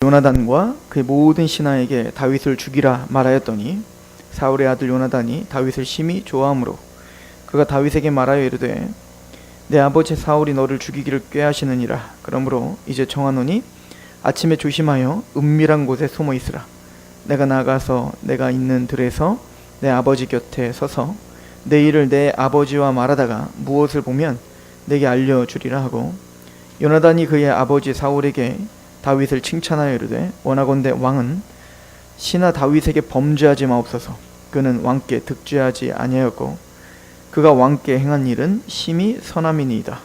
요나단과 그의 모든 신하에게 다윗을 죽이라 말하였더니 사울의 아들 요나단이 다윗을 심히 좋아하므로 그가 다윗에게 말하여 이르되 내 아버지 사울이 너를 죽이기를 꾀하시느니라. 그러므로 이제 정하노니 아침에 조심하여 은밀한 곳에 숨어 있으라. 내가 나가서 내가 있는 들에서 내 아버지 곁에 서서 내 일을 내 아버지와 말하다가 무엇을 보면 내게 알려주리라 하고, 요나단이 그의 아버지 사울에게 다윗을 칭찬하여 이르되 원하건대 왕은 신하 다윗에게 범죄하지 마옵소서. 그는 왕께 득죄하지 아니하였고 그가 왕께 행한 일은 심히 선함이니이다.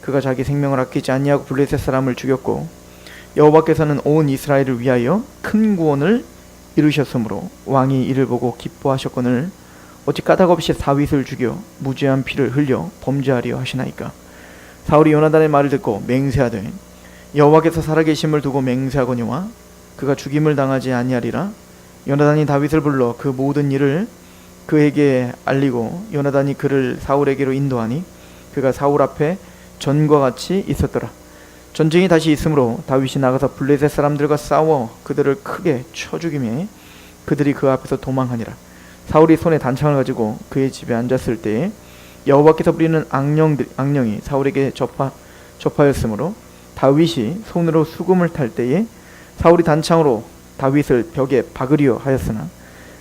그가 자기 생명을 아끼지 아니하고 블레셋 사람을 죽였고 여호와께서는 온 이스라엘을 위하여 큰 구원을 이루셨으므로 왕이 이를 보고 기뻐하셨거늘 어찌 까닭없이 다윗을 죽여 무죄한 피를 흘려 범죄하리요 하시나이까. 사울이 요나단의 말을 듣고 맹세하되 여호와께서 살아계심을 두고 맹세하거니와 그가 죽임을 당하지 아니하리라. 요나단이 다윗을 불러 그 모든 일을 그에게 알리고 요나단이 그를 사울에게로 인도하니 그가 사울 앞에 전과 같이 있었더라. 전쟁이 다시 있으므로 다윗이 나가서 블레셋 사람들과 싸워 그들을 크게 쳐 죽이매 그들이 그 앞에서 도망하니라. 사울이 손에 단창을 가지고 그의 집에 앉았을 때에 여호와께서 부리는 악령이 사울에게 접하였으므로 다윗이 손으로 수금을 탈 때에 사울이 단창으로 다윗을 벽에 박으려 하였으나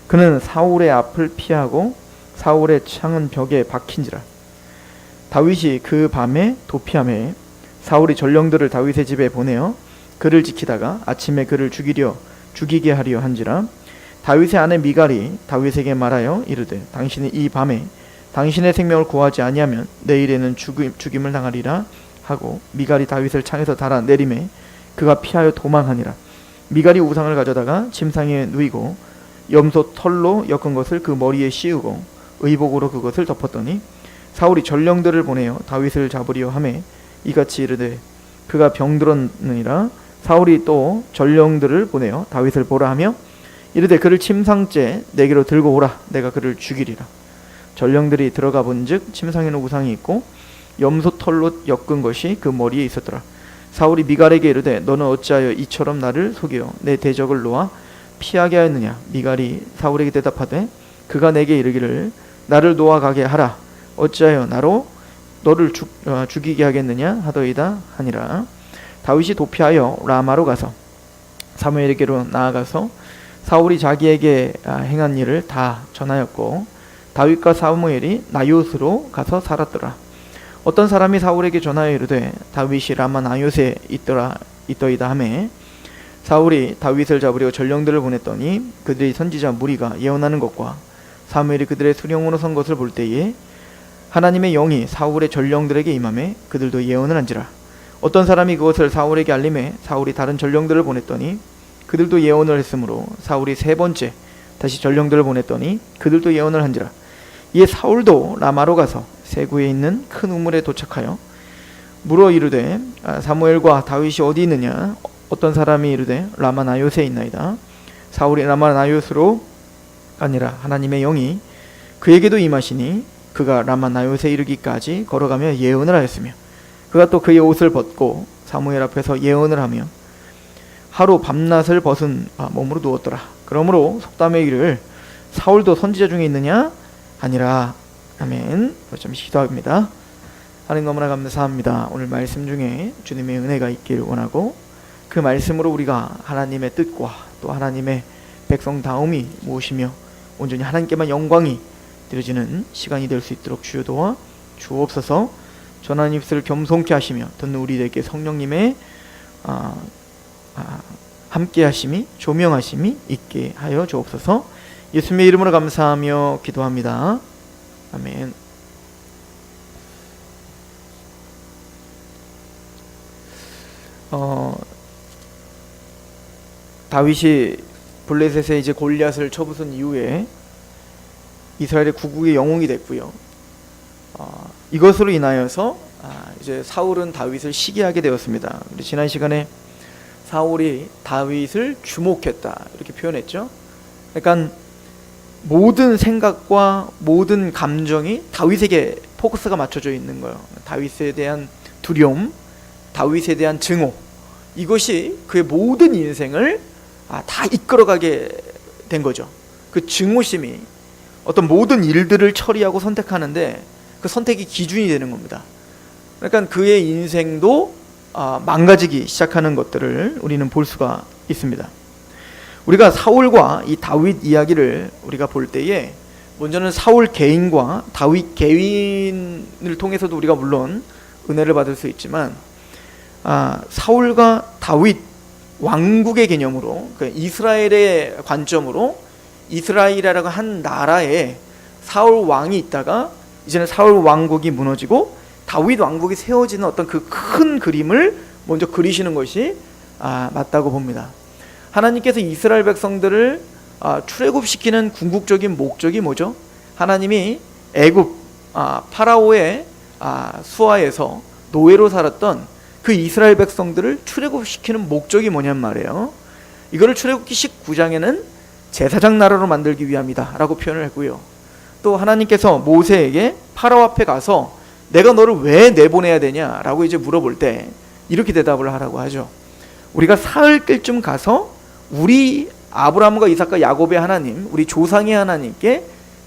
그는 사울의 앞을 피하고 사울의 창은 벽에 박힌지라. 다윗이 그 밤에 도피하매 사울이 전령들을 다윗의 집에 보내어 그를 지키다가 아침에 그를 죽이게 하려 한지라. 다윗의 아내 미갈이 다윗에게 말하여 이르되 당신이 이 밤에 당신의 생명을 구하지 아니하면 내일에는 죽임을 당하리라 하고 미갈이 다윗을 창에서 달아 내리매 그가 피하여 도망하니라. 미갈이 우상을 가져다가 침상에 누이고 염소 털로 엮은 것을 그 머리에 씌우고 의복으로 그것을 덮었더니 사울이 전령들을 보내어 다윗을 잡으려 하매 이같이 이르되 그가 병들었느니라. 사울이 또 전령들을 보내어 다윗을 보라 하며 이르되 그를 침상째 내게로 들고 오라. 내가 그를 죽이리라. 전령들이 들어가 본즉 침상에는 우상이 있고 염소 털로 엮은 것이 그 머리에 있었더라. 사울이 미갈에게 이르되 너는 어찌하여 이처럼 나를 속여 내 대적을 놓아 피하게 하였느냐. 미갈이 사울에게 대답하되 그가 내게 이르기를 나를 놓아 가게 하라. 어찌하여 나로 너를 죽이게 하겠느냐 하더이다 하니라. 다윗이 도피하여 라마로 가서 사무엘에게로 나아가서 사울이 자기에게 행한 일을 다 전하였고 다윗과 사무엘이 나요스로 가서 살았더라. 어떤 사람이 사울에게 전하여 이르되 다윗이 라마 나요스에 있더이다 하매 사울이 다윗을 잡으려 전령들을 보냈더니 그들이 선지자 무리가 예언하는 것과 사무엘이 그들의 수령으로 선 것을 볼 때에 하나님의 영이 사울의 전령들에게 임하매 그들도 예언을 한지라. 어떤 사람이 그것을 사울에게 알림해 사울이 다른 전령들을 보냈더니 그들도 예언을 했으므로 사울이 세 번째 다시 전령들을 보냈더니 그들도 예언을 한지라. 이에 사울도 라마로 가서 세구에 있는 큰 우물에 도착하여 물어 이르되 사무엘과 다윗이 어디 있느냐. 어떤 사람이 이르되 라마 나요스에 있나이다. 사울이 라마 나요스로 아니라 하나님의 영이 그에게도 임하시니 그가 라마 나요스에 이르기까지 걸어가며 예언을 하였으며 그가 또 그의 옷을 벗고 사무엘 앞에서 예언을 하며 하루 밤낮을 벗은 몸으로 누웠더라. 그러므로 속담의 이를 사울도 선지자 중에 있느냐 아니라. 아멘. 좀 기도합니다. 하나님 너무나 감사합니다. 오늘 말씀 중에 주님의 은혜가 있기를 원하고 그 말씀으로 우리가 하나님의 뜻과 또 하나님의 백성다움이 무엇이며 온전히 하나님께만 영광이 드려지는 시간이 될 수 있도록 주여 도와 주옵소서. 전하는 입술을 겸손케 하시며 듣는 우리에게 성령님의 함께 하심이 조명하심이 있게 하여 주옵소서. 예수님의 이름으로 감사하며 기도합니다. 아멘. 다윗이 블레셋에 이제 골리앗을 쳐부순 이후에 이스라엘의 구국의 영웅이 됐고요. 이것으로 인하여서 이제 사울은 다윗을 시기하게 되었습니다. 우리 지난 시간에 사울이 다윗을 주목했다 이렇게 표현했죠. 그러니까 모든 생각과 모든 감정이 다윗에게 포커스가 맞춰져 있는 거예요. 다윗에 대한 두려움, 다윗에 대한 증오, 이것이 그의 모든 인생을 다 이끌어가게 된 거죠. 그 증오심이 어떤 모든 일들을 처리하고 선택하는데 그 선택이 기준이 되는 겁니다. 그러니까 그의 인생도 망가지기 시작하는 것들을 우리는 볼 수가 있습니다. 우리가 사울과 이 다윗 이야기를 우리가 볼 때에 먼저는 사울 개인과 다윗 개인을 통해서도 우리가 물론 은혜를 받을 수 있지만 사울과 다윗 왕국의 개념으로, 이스라엘의 관점으로 이스라엘이라고 한 나라에 사울 왕이 있다가 이제는 사울 왕국이 무너지고 다윗 왕국이 세워지는 어떤 그 큰 그림을 먼저 그리시는 것이 맞다고 봅니다. 하나님께서 이스라엘 백성들을 출애굽시키는 궁극적인 목적이 뭐죠? 하나님이 애굽 파라오의 수하에서 노예로 살았던 그 이스라엘 백성들을 출애굽시키는 목적이 뭐냔 말이에요. 이거를 출애굽기 19장에는 제사장 나라로 만들기 위함이다 라고 표현을 했고요. 또 하나님께서 모세에게 파라오 앞에 가서 내가 너를 왜 내보내야 되냐 라고 이제 물어볼 때 이렇게 대답을 하라고 하죠. 우리가 사흘 길쯤 가서 우리 아브라함과 이삭과 야곱의 하나님, 우리 조상의 하나님께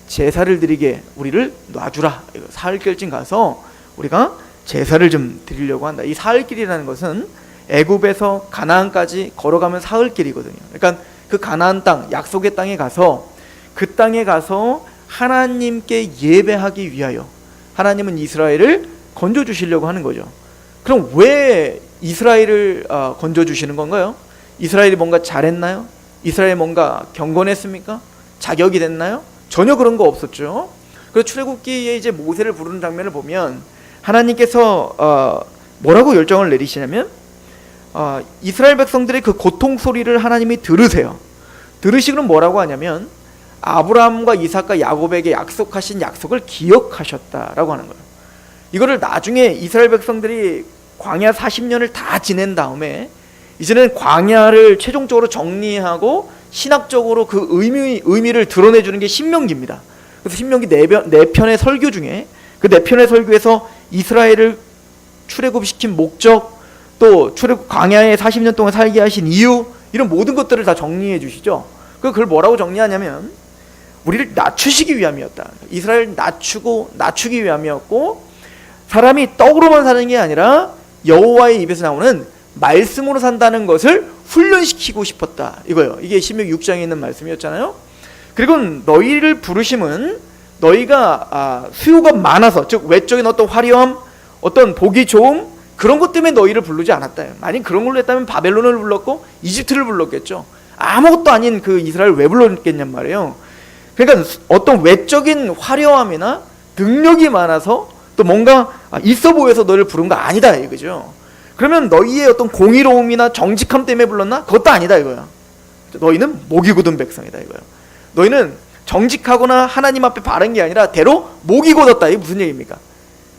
제사를 드리게 우리를 놔주라. 사흘 길쯤 가서 우리가 제사를 좀 드리려고 한다. 이 사흘길이라는 것은 애굽에서 가나안까지 걸어가면 사흘길이거든요. 그러니까 그 가나안 땅, 약속의 땅에 가서 그 땅에 가서 하나님께 예배하기 위하여 하나님은 이스라엘을 건져주시려고 하는 거죠. 그럼 왜 이스라엘을 건져주시는 건가요? 이스라엘이 뭔가 잘했나요? 이스라엘이 뭔가 경건했습니까? 자격이 됐나요? 전혀 그런 거 없었죠. 그래서 출애굽기에 이제 모세를 부르는 장면을 보면 하나님께서 뭐라고 열정을 내리시냐면 이스라엘 백성들의 그 고통 소리를 하나님이 들으세요. 들으시고는 뭐라고 하냐면 아브라함과 이삭과 야곱에게 약속하신 약속을 기억하셨다라고 하는 거예요. 이거를 나중에 이스라엘 백성들이 광야 40년을 다 지낸 다음에 이제는 광야를 최종적으로 정리하고 신학적으로 그 의미를 드러내주는 게 신명기입니다. 그래서 신명기 4편의 설교 중에 그 4편의 설교에서 이스라엘을 출애굽시킨 목적, 또 출애굽 광야에 40년 동안 살게 하신 이유, 이런 모든 것들을 다 정리해 주시죠. 그걸 뭐라고 정리하냐면 우리를 낮추시기 위함이었다. 이스라엘 낮추기 위함이었고, 사람이 떡으로만 사는 게 아니라 여호와의 입에서 나오는 말씀으로 산다는 것을 훈련시키고 싶었다. 이거예요. 이게 신명기 6장에 있는 말씀이었잖아요. 그리고 너희를 부르심은 너희가 수요가 많아서, 즉 외적인 어떤 화려함, 어떤 보기 좋음, 그런 것 때문에 너희를 부르지 않았다. 만약 그런 걸로 했다면 바벨론을 불렀고 이집트를 불렀겠죠. 아무것도 아닌 그 이스라엘을 왜 불렀겠냔 말이에요. 그러니까 어떤 외적인 화려함이나 능력이 많아서 또 뭔가 있어 보여서 너희를 부른 거 아니다 이거죠. 그러면 너희의 어떤 공의로움이나 정직함 때문에 불렀나? 그것도 아니다 이거야. 너희는 목이 굳은 백성이다 이거야. 너희는 정직하거나 하나님 앞에 바른 게 아니라 대로 목이 굳었다. 이게 무슨 얘기입니까?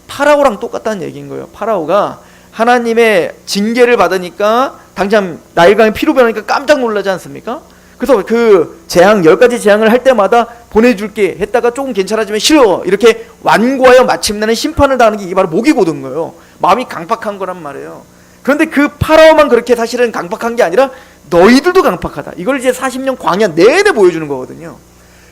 파라오랑 똑같다는 얘기인 거예요. 파라오가 하나님의 징계를 받으니까 당장 나일강이 피로 변하니까 깜짝 놀라지 않습니까? 그래서 그 재앙 10가지 재앙을 할 때마다 보내줄게 했다가 조금 괜찮아지면 싫어 이렇게 완고하여 마침내는 심판을 당하는 게 이게 바로 목이 곧은 거예요. 마음이 강팍한 거란 말이에요. 그런데 그 파라오만 그렇게 사실은 강팍한 게 아니라 너희들도 강팍하다. 이걸 이제 40년 광야 내내 보여주는 거거든요.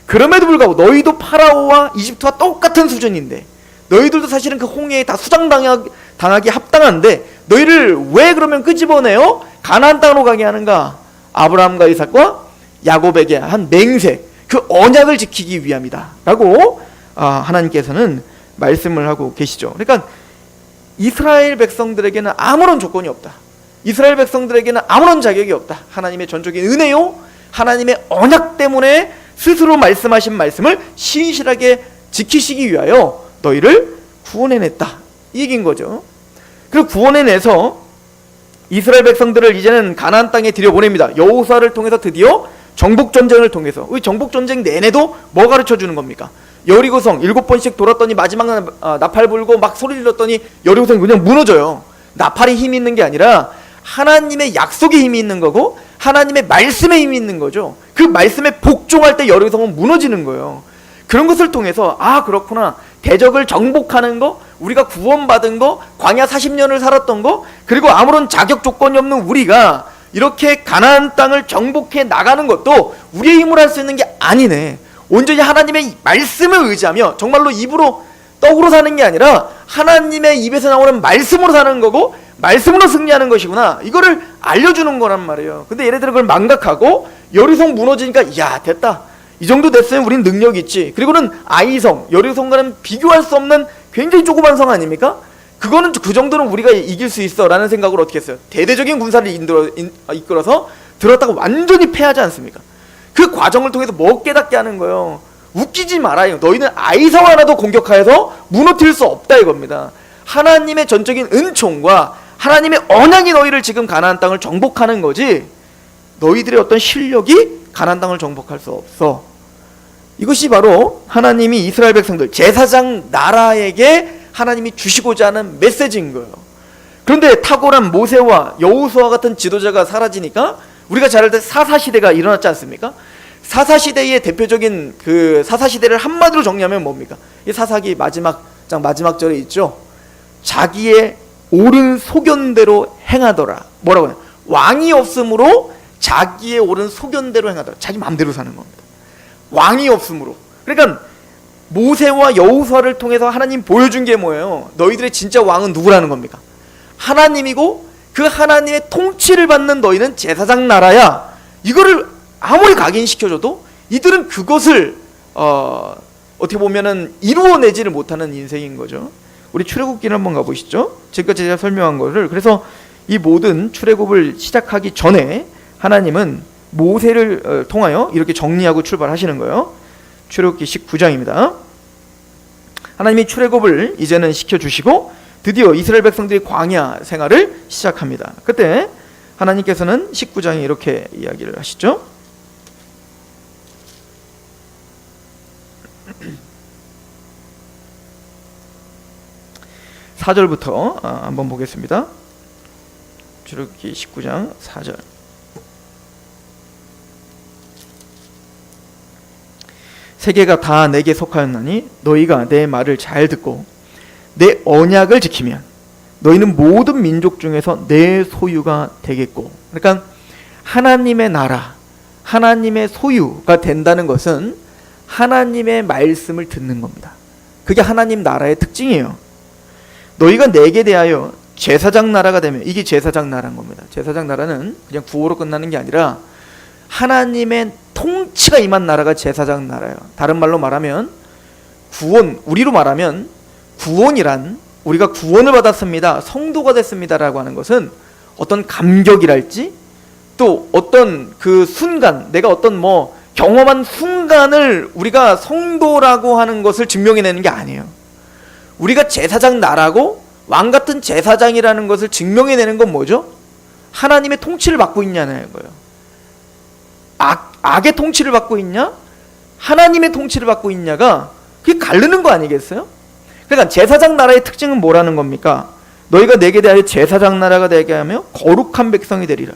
그럼에도 불구하고 너희도 파라오와 이집트와 똑같은 수준인데, 너희들도 사실은 그 홍해에 다 수장당하기 합당한데 너희를 왜 그러면 끄집어내요? 가나안 땅으로 가게 하는가? 아브라함과 이삭과 야곱에게 한 맹세, 그 언약을 지키기 위함이다 라고 하나님께서는 말씀을 하고 계시죠. 그러니까 이스라엘 백성들에게는 아무런 조건이 없다. 이스라엘 백성들에게는 아무런 자격이 없다. 하나님의 전적인 은혜요, 하나님의 언약 때문에 스스로 말씀하신 말씀을 신실하게 지키시기 위하여 너희를 구원해냈다, 이 얘기인 거죠. 그리고 구원해내서 이스라엘 백성들을 이제는 가나안 땅에 들여보냅니다. 여호수아를 통해서 드디어 정복전쟁을 통해서. 이 정복전쟁 내내도 뭐 가르쳐주는 겁니까? 여리고성 7번씩 돌았더니 마지막 나팔 불고 막 소리 질렀더니 여리고성이 그냥 무너져요. 나팔이 힘이 있는 게 아니라 하나님의 약속에 힘이 있는 거고 하나님의 말씀에 힘이 있는 거죠. 그 말씀에 복종할 때 여리고성은 무너지는 거예요. 그런 것을 통해서 그렇구나, 대적을 정복하는 거, 우리가 구원받은 거, 광야 40년을 살았던 거, 그리고 아무런 자격 조건이 없는 우리가 이렇게 가나안 땅을 정복해 나가는 것도 우리의 힘으로 할 수 있는 게 아니네. 온전히 하나님의 말씀을 의지하며 정말로 입으로 떡으로 사는 게 아니라 하나님의 입에서 나오는 말씀으로 사는 거고 말씀으로 승리하는 것이구나, 이거를 알려주는 거란 말이에요. 근데 얘네들은 그걸 망각하고 여리성 무너지니까 야 됐다, 이 정도 됐으면 우린 능력 있지. 그리고는 아이성, 여리성과는 비교할 수 없는 굉장히 조그만 성 아닙니까? 그거는 그 정도는 우리가 이길 수 있어 라는 생각으로 어떻게 했어요? 대대적인 군사를 이끌어서 들었다가 완전히 패하지 않습니까? 그 과정을 통해서 뭐 깨닫게 하는 거예요? 웃기지 말아요. 너희는 아이성 하나도 공격하여서 무너뜨릴 수 없다 이겁니다. 하나님의 전적인 은총과 하나님의 언약이 너희를 지금 가나안 땅을 정복하는 거지, 너희들의 어떤 실력이 가나안 땅을 정복할 수 없어. 이것이 바로 하나님이 이스라엘 백성들, 제사장 나라에게 하나님이 주시고자 하는 메시지인 거예요. 그런데 탁월한 모세와 여호수아 같은 지도자가 사라지니까 우리가 잘 알던 사사시대가 일어났지 않습니까? 사사시대의 대표적인 그 사사시대를 한마디로 정리하면 뭡니까? 이 사사기 마지막 장 마지막 절에 있죠. 자기의 옳은 소견대로 행하더라. 뭐라고 해요? 왕이 없으므로 자기의 옳은 소견대로 행하더라. 자기 마음대로 사는 겁니다. 왕이 없으므로. 그러니까 모세와 여호수아를 통해서 하나님 보여준 게 뭐예요? 너희들의 진짜 왕은 누구라는 겁니까? 하나님이고 그 하나님의 통치를 받는 너희는 제사장 나라야. 이거를 아무리 각인시켜줘도 이들은 그것을 어떻게 보면은 이루어내지를 못하는 인생인 거죠. 우리 출애굽기를 한번 가보시죠. 지금까지 제가 설명한 거를. 그래서 이 모든 출애굽을 시작하기 전에 하나님은 모세를 통하여 이렇게 정리하고 출발하시는 거예요. 출애굽기 19장입니다. 하나님이 출애굽을 이제는 시켜주시고 드디어 이스라엘 백성들이 광야 생활을 시작합니다. 그때 하나님께서는 19장에 이렇게 이야기를 하시죠. 4절부터 한번 보겠습니다. 출애굽기 19장 4절. 세계가 다 내게 속하였나니 너희가 내 말을 잘 듣고 내 언약을 지키면 너희는 모든 민족 중에서 내 소유가 되겠고. 그러니까 하나님의 나라, 하나님의 소유가 된다는 것은 하나님의 말씀을 듣는 겁니다. 그게 하나님 나라의 특징이에요. 너희가 내게 대하여 제사장 나라가 되면, 이게 제사장 나라인 겁니다. 제사장 나라는 그냥 구호로 끝나는 게 아니라 하나님의 통치가 임한 나라가 제사장 나라예요. 다른 말로 말하면 구원, 우리로 말하면 구원이란, 우리가 구원을 받았습니다, 성도가 됐습니다라고 하는 것은 어떤 감격이랄지 또 어떤 그 순간, 내가 어떤 뭐 경험한 순간을 우리가 성도라고 하는 것을 증명해내는 게 아니에요. 우리가 제사장 나라고 왕 같은 제사장이라는 것을 증명해내는 건 뭐죠? 하나님의 통치를 받고 있냐는 거예요. 악의 통치를 받고 있냐? 하나님의 통치를 받고 있냐가 그게 가르는 거 아니겠어요? 그러니까 제사장 나라의 특징은 뭐라는 겁니까? 너희가 내게 대하여 제사장 나라가 되게 하며 거룩한 백성이 되리라.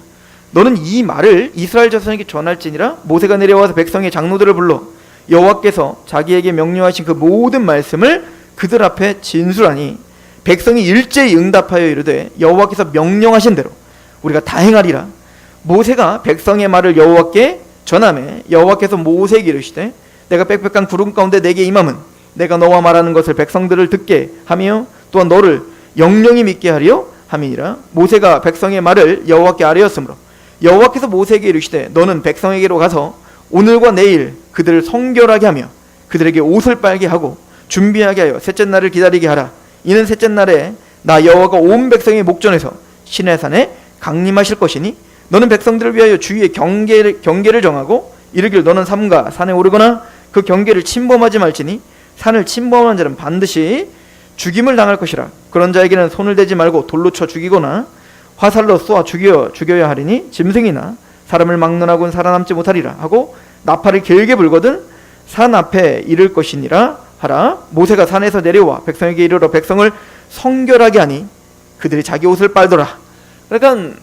너는 이 말을 이스라엘 자손에게 전할지니라. 모세가 내려와서 백성의 장로들을 불러 여호와께서 자기에게 명령하신 그 모든 말씀을 그들 앞에 진술하니 백성이 일제히 응답하여 이르되 여호와께서 명령하신 대로 우리가 다 행하리라. 모세가 백성의 말을 여호와께 전하매 여호와께서 모세에게 이르시되 내가 빽빽한 구름 가운데 내게 임함은 내가 너와 말하는 것을 백성들을 듣게 하며 또한 너를 영영히 믿게 하리요 함이니라. 모세가 백성의 말을 여호와께 아뢰었으므로 여호와께서 모세에게 이르시되 너는 백성에게로 가서 오늘과 내일 그들을 성결하게 하며 그들에게 옷을 빨게 하고 준비하게 하여 셋째 날을 기다리게 하라. 이는 셋째 날에 나 여호와가 온 백성의 목전에서 시내산에 강림하실 것이니 너는 백성들을 위하여 주위의 경계를 정하고 이르기를 너는 삼가 산에 오르거나 그 경계를 침범하지 말지니 산을 침범한 자는 반드시 죽임을 당할 것이라. 그런 자에게는 손을 대지 말고 돌로 쳐 죽이거나 화살로 쏘아 죽여야 하리니 짐승이나 사람을 막론하고는 살아남지 못하리라 하고 나팔을 길게 불거든 산 앞에 이를 것이니라 하라. 모세가 산에서 내려와 백성에게 이르러 백성을 성결하게 하니 그들이 자기 옷을 빨더라. 그러니까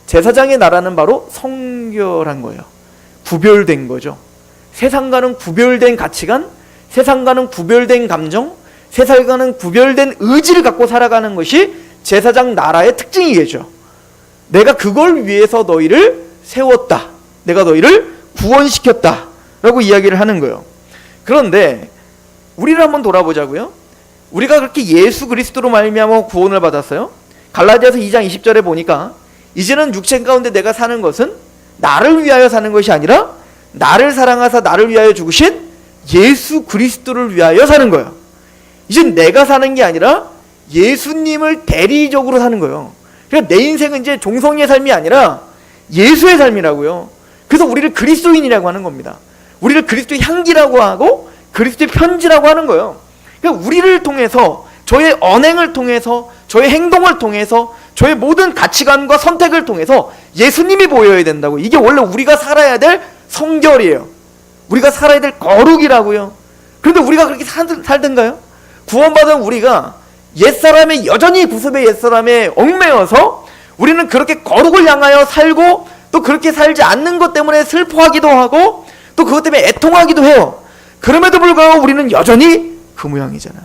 제사장의 나라는 바로 성결한 거예요. 구별된 거죠. 세상과는 구별된 가치관, 세상과는 구별된 감정, 세상과는 구별된 의지를 갖고 살아가는 것이 제사장 나라의 특징이겠죠. 내가 그걸 위해서 너희를 세웠다. 내가 너희를 구원시켰다. 라고 이야기를 하는 거예요. 그런데 우리를 한번 돌아보자고요. 우리가 그렇게 예수 그리스도로 말미암아 구원을 받았어요. 갈라디아서 2장 20절에 보니까 이제는 육체 가운데 내가 사는 것은 나를 위하여 사는 것이 아니라 나를 사랑하사 나를 위하여 죽으신 예수 그리스도를 위하여 사는 거예요. 이제 내가 사는 게 아니라 예수님을 대리적으로 사는 거예요. 그러니까 내 인생은 이제 종성의 삶이 아니라 예수의 삶이라고요. 그래서 우리를 그리스도인이라고 하는 겁니다. 우리를 그리스도의 향기라고 하고 그리스도의 편지라고 하는 거예요. 그러니까 우리를 통해서, 저의 언행을 통해서, 저의 행동을 통해서, 저의 모든 가치관과 선택을 통해서 예수님이 보여야 된다고. 이게 원래 우리가 살아야 될 성결이에요. 우리가 살아야 될 거룩이라고요. 그런데 우리가 그렇게 살던가요? 구원받은 우리가 옛사람의, 여전히 구습의 옛사람에 얽매여서 우리는 그렇게 거룩을 향하여 살고 또 그렇게 살지 않는 것 때문에 슬퍼하기도 하고 또 그것 때문에 애통하기도 해요. 그럼에도 불구하고 우리는 여전히 그 모양이잖아요.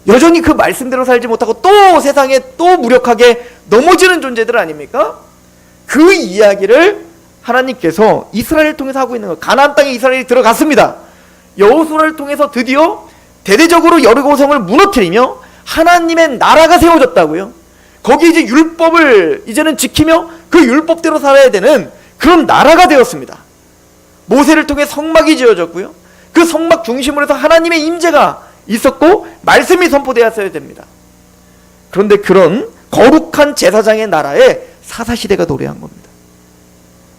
여전히 그 말씀대로 살지 못하고 또 세상에 또 무력하게 넘어지는 존재들 아닙니까? 그 이야기를 하나님께서 이스라엘을 통해서 하고 있는 거예요. 가나안 땅에 이스라엘이 들어갔습니다. 여호수아를 통해서 드디어 대대적으로 여리고성을 무너뜨리며 하나님의 나라가 세워졌다고요. 거기 이제 율법을 이제는 지키며 그 율법대로 살아야 되는 그런 나라가 되었습니다. 모세를 통해 성막이 지어졌고요. 그 성막 중심으로 해서 하나님의 임재가 있었고 말씀이 선포되었어야 됩니다. 그런데 그런 거룩한 제사장의 나라에 사사시대가 노래한 겁니다.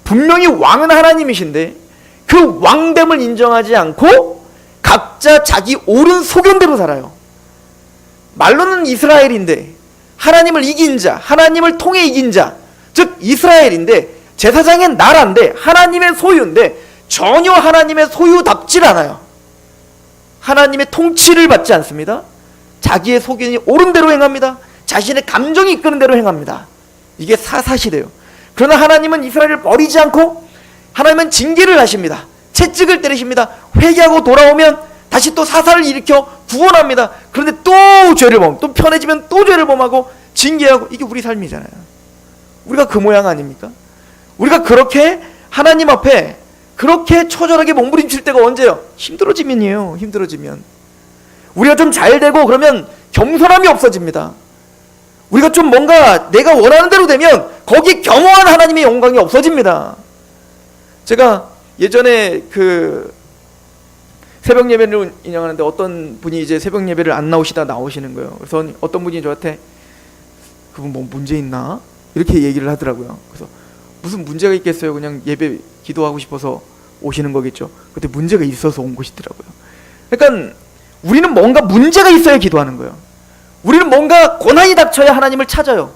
분명히 왕은 하나님이신데 그 왕됨을 인정하지 않고 각자 자기 옳은 소견대로 살아요. 말로는 이스라엘인데 하나님을 이긴 자, 하나님을 통해 이긴 자, 즉 이스라엘인데 제사장의 나라인데 하나님의 소유인데 전혀 하나님의 소유답질 않아요. 하나님의 통치를 받지 않습니다. 자기의 소견이 옳은 대로 행합니다. 자신의 감정이 이끄는 대로 행합니다. 이게 사사시대요. 그러나 하나님은 이스라엘을 버리지 않고 하나님은 징계를 하십니다. 채찍을 때리십니다. 회개하고 돌아오면 다시 또 사사를 일으켜 구원합니다. 그런데 또 죄를 범, 또 편해지면 또 죄를 범하고 징계하고. 이게 우리 삶이잖아요. 우리가 그 모양 아닙니까? 우리가 그렇게 하나님 앞에 그렇게 처절하게 몸부림칠 때가 언제요? 힘들어지면이에요. 힘들어지면. 우리가 좀 잘 되고 그러면 겸손함이 없어집니다. 우리가 좀 뭔가 내가 원하는 대로 되면 거기 겸허한 하나님의 영광이 없어집니다. 제가 예전에 그 새벽 예배를 인양하는데 어떤 분이 이제 새벽 예배를 안 나오시다 나오시는 거예요. 그래서 어떤 분이 저한테 그분 뭐 문제 있나? 이렇게 얘기를 하더라고요. 그래서 무슨 문제가 있겠어요? 그냥 예배 기도하고 싶어서 오시는 거겠죠. 그때 문제가 있어서 온 것이더라고요. 그러니까 우리는 뭔가 문제가 있어야 기도하는 거예요. 우리는 뭔가 고난이 닥쳐야 하나님을 찾아요.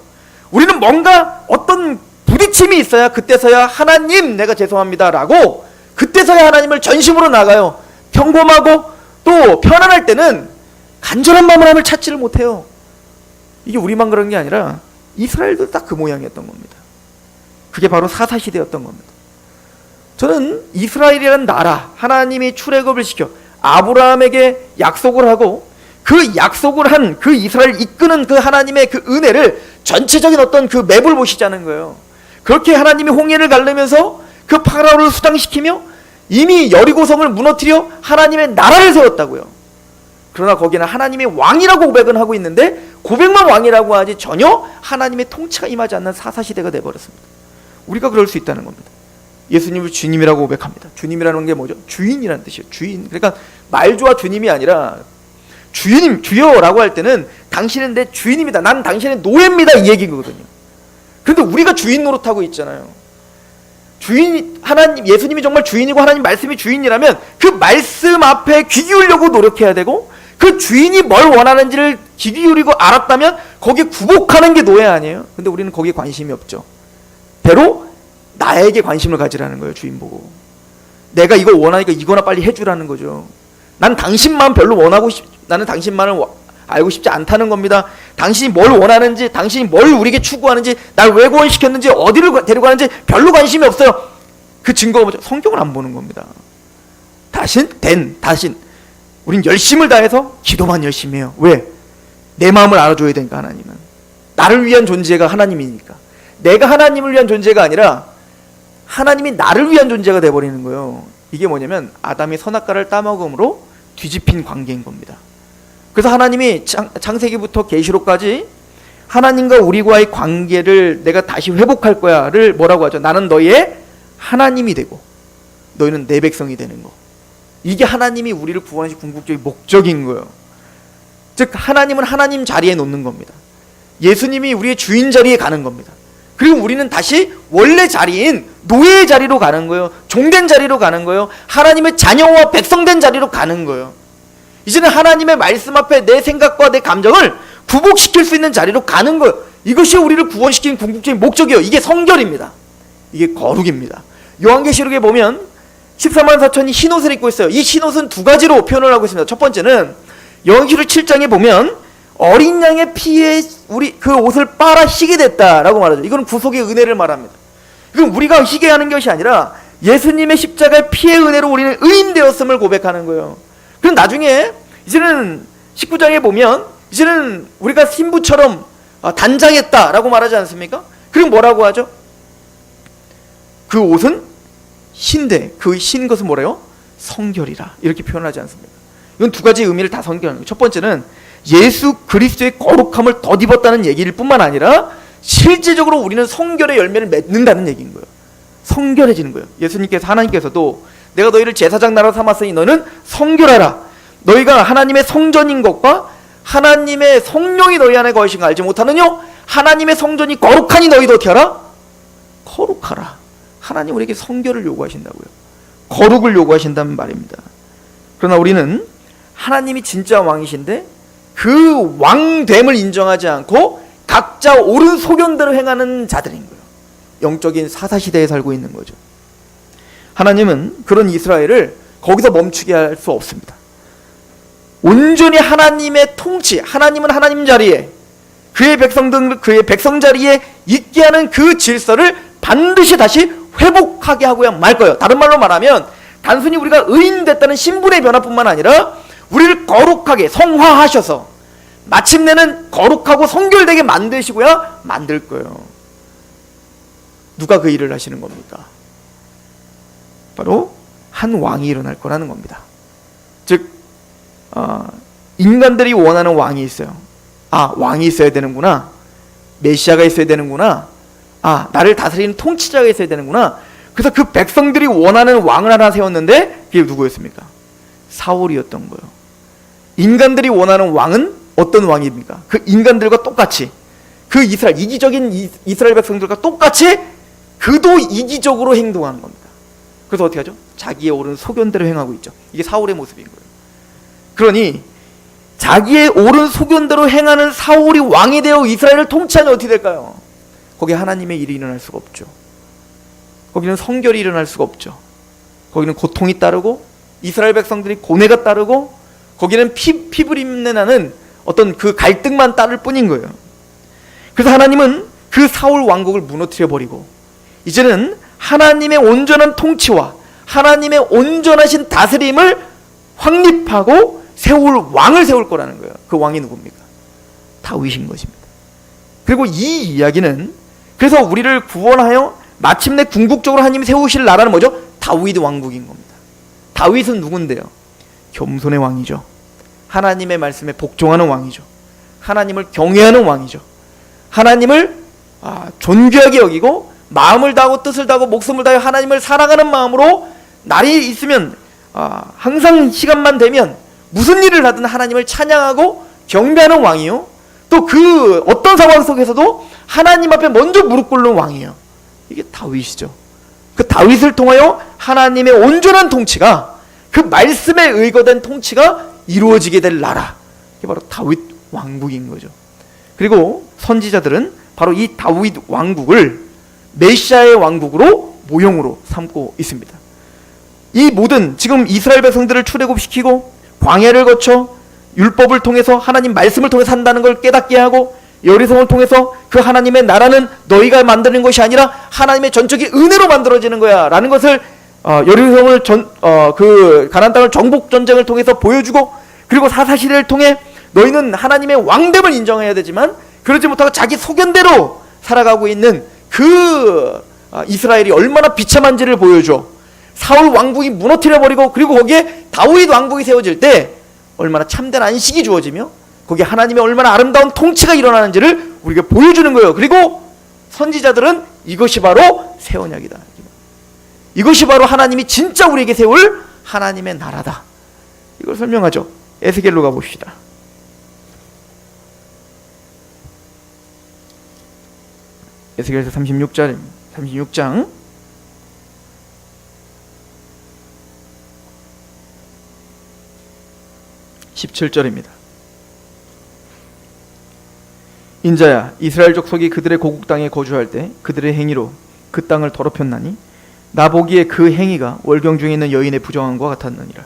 우리는 뭔가 어떤 부딪힘이 있어야 그때서야 하나님 내가 죄송합니다 라고 그때서야 하나님을 전심으로 나가요. 평범하고 또 편안할 때는 간절한 마음으로 하나님을 찾지를 못해요. 이게 우리만 그런 게 아니라 이스라엘도 딱 그 모양이었던 겁니다. 그게 바로 사사시대였던 겁니다. 저는 이스라엘이라는 나라, 하나님이 출애굽을 시켜 아브라함에게 약속을 하고 그 약속을 한 그 이스라엘을 이끄는 그 하나님의 그 은혜를 전체적인 어떤 그 맵을 보시자는 거예요. 그렇게 하나님이 홍해를 가르면서 그 파라오를 수장시키며 이미 여리고성을 무너뜨려 하나님의 나라를 세웠다고요. 그러나 거기는 하나님의 왕이라고 고백은 하고 있는데 고백만 왕이라고 하지 전혀 하나님의 통치가 임하지 않는 사사시대가 되어버렸습니다. 우리가 그럴 수 있다는 겁니다. 예수님을 주님이라고 고백합니다. 주님이라는 게 뭐죠? 주인이라는 뜻이에요. 주인. 그러니까 말조와 주님이 아니라 주님, 주여라고 할 때는 당신은 내 주인입니다. 난 당신의 노예입니다. 이 얘기거든요. 그런데 우리가 주인 노릇하고 있잖아요. 주인, 하나님, 예수님이 정말 주인이고 하나님 말씀이 주인이라면 그 말씀 앞에 귀 기울려고 노력해야 되고 그 주인이 뭘 원하는지를 귀 기울이고 알았다면 거기에 굴복하는 게 노예 아니에요? 근데 우리는 거기에 관심이 없죠. 대로 나에게 관심을 가지라는 거예요. 주인 보고. 내가 이거 원하니까 이거나 빨리 해주라는 거죠. 난 당신만 별로 나는 당신만을 알고 싶지 않다는 겁니다. 당신이 뭘 원하는지, 당신이 뭘 우리에게 추구하는지, 날 왜 구원시켰는지, 어디를 데려가는지 별로 관심이 없어요. 그 증거가 뭐죠? 성경을 안 보는 겁니다. 다신 우린 열심을 다해서 기도만 열심히 해요. 왜? 내 마음을 알아줘야 되니까. 하나님은 나를 위한 존재가 하나님이니까. 내가 하나님을 위한 존재가 아니라 하나님이 나를 위한 존재가 돼버리는 거예요. 이게 뭐냐면 아담이 선악과를 따먹음으로 뒤집힌 관계인 겁니다. 그래서 하나님이 창세기부터 계시록까지 하나님과 우리와의 관계를 내가 다시 회복할 거야를 뭐라고 하죠? 나는 너희의 하나님이 되고 너희는 내 백성이 되는 거. 이게 하나님이 우리를 구원하신 궁극적인 목적인 거예요. 즉 하나님은 하나님 자리에 놓는 겁니다. 예수님이 우리의 주인 자리에 가는 겁니다. 그리고 우리는 다시 원래 자리인 노예의 자리로 가는 거예요. 종된 자리로 가는 거예요. 하나님의 자녀와 백성된 자리로 가는 거예요. 이제는 하나님의 말씀 앞에 내 생각과 내 감정을 굴복시킬 수 있는 자리로 가는 거예요. 이것이 우리를 구원시키는 궁극적인 목적이에요. 이게 성결입니다. 이게 거룩입니다. 요한계시록에 보면 14만 4천이 흰옷을 입고 있어요. 이 흰옷은 두 가지로 표현을 하고 있습니다. 첫 번째는 요한계시록 7장에 보면 어린 양의 피에 우리 그 옷을 빨아 희게 됐다라고 말하죠. 이거는 구속의 은혜를 말합니다. 이건 우리가 희게 하는 것이 아니라 예수님의 십자가의 피의 은혜로 우리는 의인되었음을 고백하는 거예요. 그럼 나중에 이제는 19장에 보면 이제는 우리가 신부처럼 단장했다라고 말하지 않습니까? 그럼 뭐라고 하죠? 그 옷은 흰데 그 흰 것은 뭐래요? 성결이라 이렇게 표현하지 않습니까? 이건 두 가지 의미를 다 성결하는 거예요. 첫 번째는 예수 그리스도의 거룩함을 덧입었다는 얘기일 뿐만 아니라 실제적으로 우리는 성결의 열매를 맺는다는 얘기인 거예요. 성결해지는 거예요. 예수님께서 하나님께서도 내가 너희를 제사장 나라 삼았으니 너는 성결하라. 너희가 하나님의 성전인 것과 하나님의 성령이 너희 안에 거하신 거 알지 못하느냐? 하나님의 성전이 거룩하니 너희도 어떻게 하라? 거룩하라. 하나님 우리에게 성결을 요구하신다고요. 거룩을 요구하신다는 말입니다. 그러나 우리는 하나님이 진짜 왕이신데 그 왕됨을 인정하지 않고 각자 옳은 소견대로 행하는 자들인 거예요. 영적인 사사시대에 살고 있는 거죠. 하나님은 그런 이스라엘을 거기서 멈추게 할 수 없습니다. 온전히 하나님의 통치, 하나님은 하나님 자리에 그의 백성들 그의 백성 자리에 있게 하는 그 질서를 반드시 다시 회복하게 하고야 말 거예요. 다른 말로 말하면 단순히 우리가 의인됐다는 신분의 변화뿐만 아니라 우리를 거룩하게 성화하셔서 마침내는 거룩하고 성결되게 만드시고야 만들 거예요. 누가 그 일을 하시는 겁니까? 바로 한 왕이 일어날 거라는 겁니다. 즉 인간들이 원하는 왕이 있어요. 아, 왕이 있어야 되는구나. 메시아가 있어야 되는구나. 아, 나를 다스리는 통치자가 있어야 되는구나. 그래서 그 백성들이 원하는 왕을 하나 세웠는데 그게 누구였습니까? 사울이었던 거예요. 인간들이 원하는 왕은 어떤 왕입니까? 그 인간들과 똑같이 그 이스라엘 이기적인 이스라엘 백성들과 똑같이 그도 이기적으로 행동하는 겁니다. 그래서 어떻게 하죠? 자기의 옳은 소견대로 행하고 있죠. 이게 사울의 모습인 거예요. 그러니 자기의 옳은 소견대로 행하는 사울이 왕이 되어 이스라엘을 통치하면 어떻게 될까요? 거기에 하나님의 일이 일어날 수가 없죠. 거기는 성결이 일어날 수가 없죠. 거기는 고통이 따르고 이스라엘 백성들이 고뇌가 따르고 거기는 피부림내 나는 어떤 그 갈등만 따를 뿐인 거예요. 그래서 하나님은 그 사울 왕국을 무너뜨려 버리고 이제는 하나님의 온전한 통치와 하나님의 온전하신 다스림을 확립하고 왕을 세울 거라는 거예요. 그 왕이 누굽니까? 다윗인 것입니다. 그리고 이 이야기는 그래서 우리를 구원하여 마침내 궁극적으로 하나님이 세우실 나라는 뭐죠? 다윗 왕국인 겁니다. 다윗은 누군데요? 겸손의 왕이죠. 하나님의 말씀에 복종하는 왕이죠. 하나님을 경외하는 왕이죠. 하나님을 존귀하게 여기고 마음을 다하고 뜻을 다하고 목숨을 다하여 하나님을 사랑하는 마음으로 날이 있으면 항상 시간만 되면 무슨 일을 하든 하나님을 찬양하고 경배하는 왕이요. 또 그 어떤 상황 속에서도 하나님 앞에 먼저 무릎 꿇는 왕이에요. 이게 다윗이죠. 그 다윗을 통하여 하나님의 온전한 통치가 그 말씀에 의거된 통치가 이루어지게 될 나라. 이게 바로 다윗 왕국인 거죠. 그리고 선지자들은 바로 이 다윗 왕국을 메시아의 왕국으로 모형으로 삼고 있습니다. 이 모든 지금 이스라엘 백성들을 출애굽시키고 광야를 거쳐 율법을 통해서 하나님 말씀을 통해서 산다는 걸 깨닫게 하고 여리성을 통해서 그 하나님의 나라는 너희가 만드는 것이 아니라 하나님의 전적인 은혜로 만들어지는 거야 라는 것을 여리고성을 그 가나안 땅을 정복 전쟁을 통해서 보여주고, 그리고 사사시대를 통해 너희는 하나님의 왕됨을 인정해야 되지만 그러지 못하고 자기 소견대로 살아가고 있는 그 이스라엘이 얼마나 비참한지를 보여줘. 사울 왕국이 무너뜨려 버리고, 그리고 거기에 다윗 왕국이 세워질 때 얼마나 참된 안식이 주어지며 거기에 하나님의 얼마나 아름다운 통치가 일어나는지를 우리에게 보여주는 거예요. 그리고 선지자들은 이것이 바로 새 언약이다, 이것이 바로 하나님이 진짜 우리에게 세울 하나님의 나라다, 이걸 설명하죠. 에스겔로 가봅시다. 에스겔서 36장 17절입니다. 인자야, 이스라엘 족속이 그들의 고국 땅에 거주할 때 그들의 행위로 그 땅을 더럽혔나니 나 보기에 그 행위가 월경 중에 있는 여인의 부정함과 같았느니라.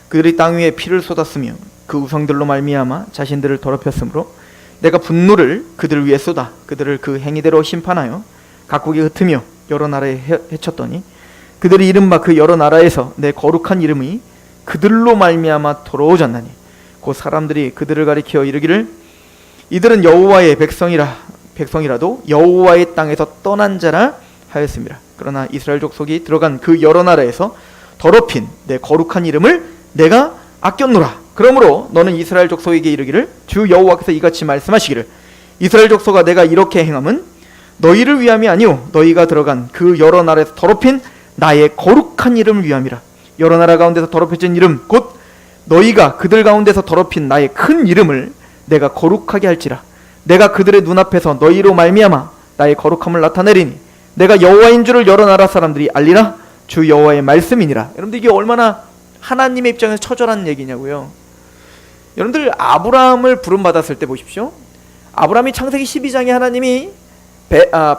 그들이 땅 위에 피를 쏟았으며 그 우상들로 말미암아 자신들을 더럽혔으므로 내가 분노를 그들 위에 쏟아 그들을 그 행위대로 심판하여 각국에 흩으며 여러 나라에 해쳤더니 그들이 이른바 그 여러 나라에서 내 거룩한 이름이 그들로 말미암아 더러워졌나니 곧 사람들이 그들을 가리켜 이르기를 이들은 여호와의 백성이라도 여호와의 땅에서 떠난 자라 하였습니다. 그러나 이스라엘 족속이 들어간 그 여러 나라에서 더럽힌 내 거룩한 이름을 내가 아꼈노라. 그러므로 너는 이스라엘 족속에게 이르기를 주 여호와께서 이같이 말씀하시기를 이스라엘 족속아 내가 이렇게 행함은 너희를 위함이 아니오 너희가 들어간 그 여러 나라에서 더럽힌 나의 거룩한 이름을 위함이라. 여러 나라 가운데서 더럽혀진 이름 곧 너희가 그들 가운데서 더럽힌 나의 큰 이름을 내가 거룩하게 할지라. 내가 그들의 눈앞에서 너희로 말미암아 나의 거룩함을 나타내리니 내가 여호와인 줄을 여러 나라 사람들이 알리라. 주 여호와의 말씀이니라. 여러분들 이게 얼마나 하나님의 입장에서 처절한 얘기냐고요. 여러분들 아브라함을 부름받았을 때 보십시오. 아브라함이 창세기 12장에 하나님이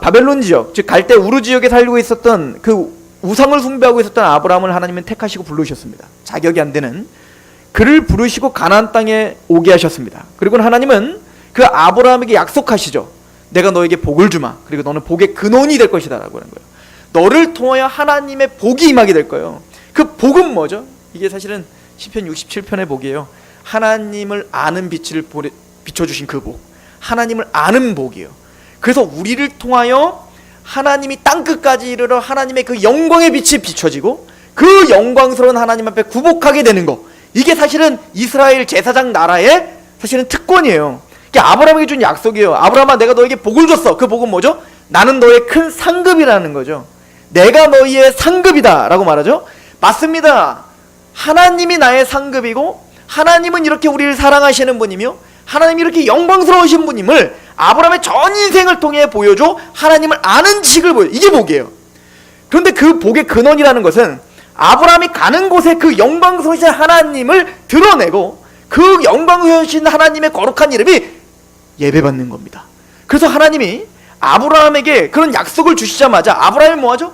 바벨론 지역, 즉 갈대 우르 지역에 살고 있었던 그 우상을 숭배하고 있었던 아브라함을 하나님은 택하시고 부르셨습니다. 자격이 안 되는 그를 부르시고 가나안 땅에 오게 하셨습니다. 그리고 하나님은 그 아브라함에게 약속하시죠. 내가 너에게 복을 주마. 그리고 너는 복의 근원이 될 것이다 라고 하는 거예요. 너를 통하여 하나님의 복이 임하게 될 거예요. 그 복은 뭐죠? 이게 사실은 시편 67편의 복이에요. 하나님을 아는 빛을 비춰주신 그 복, 하나님을 아는 복이에요. 그래서 우리를 통하여 하나님이 땅끝까지 이르러 하나님의 그 영광의 빛이 비춰지고 그 영광스러운 하나님 앞에 구복하게 되는 거, 이게 사실은 이스라엘 제사장 나라의 사실은 특권이에요. 이게 아브라함에게 준 약속이에요. 아브라함아 내가 너에게 복을 줬어. 그 복은 뭐죠? 나는 너의 큰 상급이라는 거죠. 내가 너희의 상급이다 라고 말하죠. 맞습니다. 하나님이 나의 상급이고 하나님은 이렇게 우리를 사랑하시는 분이며 하나님이 이렇게 영광스러우신 분임을 아브라함의 전 인생을 통해 보여줘 하나님을 아는 지식을 보여. 이게 복이에요. 그런데 그 복의 근원이라는 것은 아브라함이 가는 곳에 그 영광스러우신 하나님을 드러내고 그 영광스러우신 하나님의 거룩한 이름이 예배받는 겁니다. 그래서 하나님이 아브라함에게 그런 약속을 주시자마자 아브라함이 뭐하죠?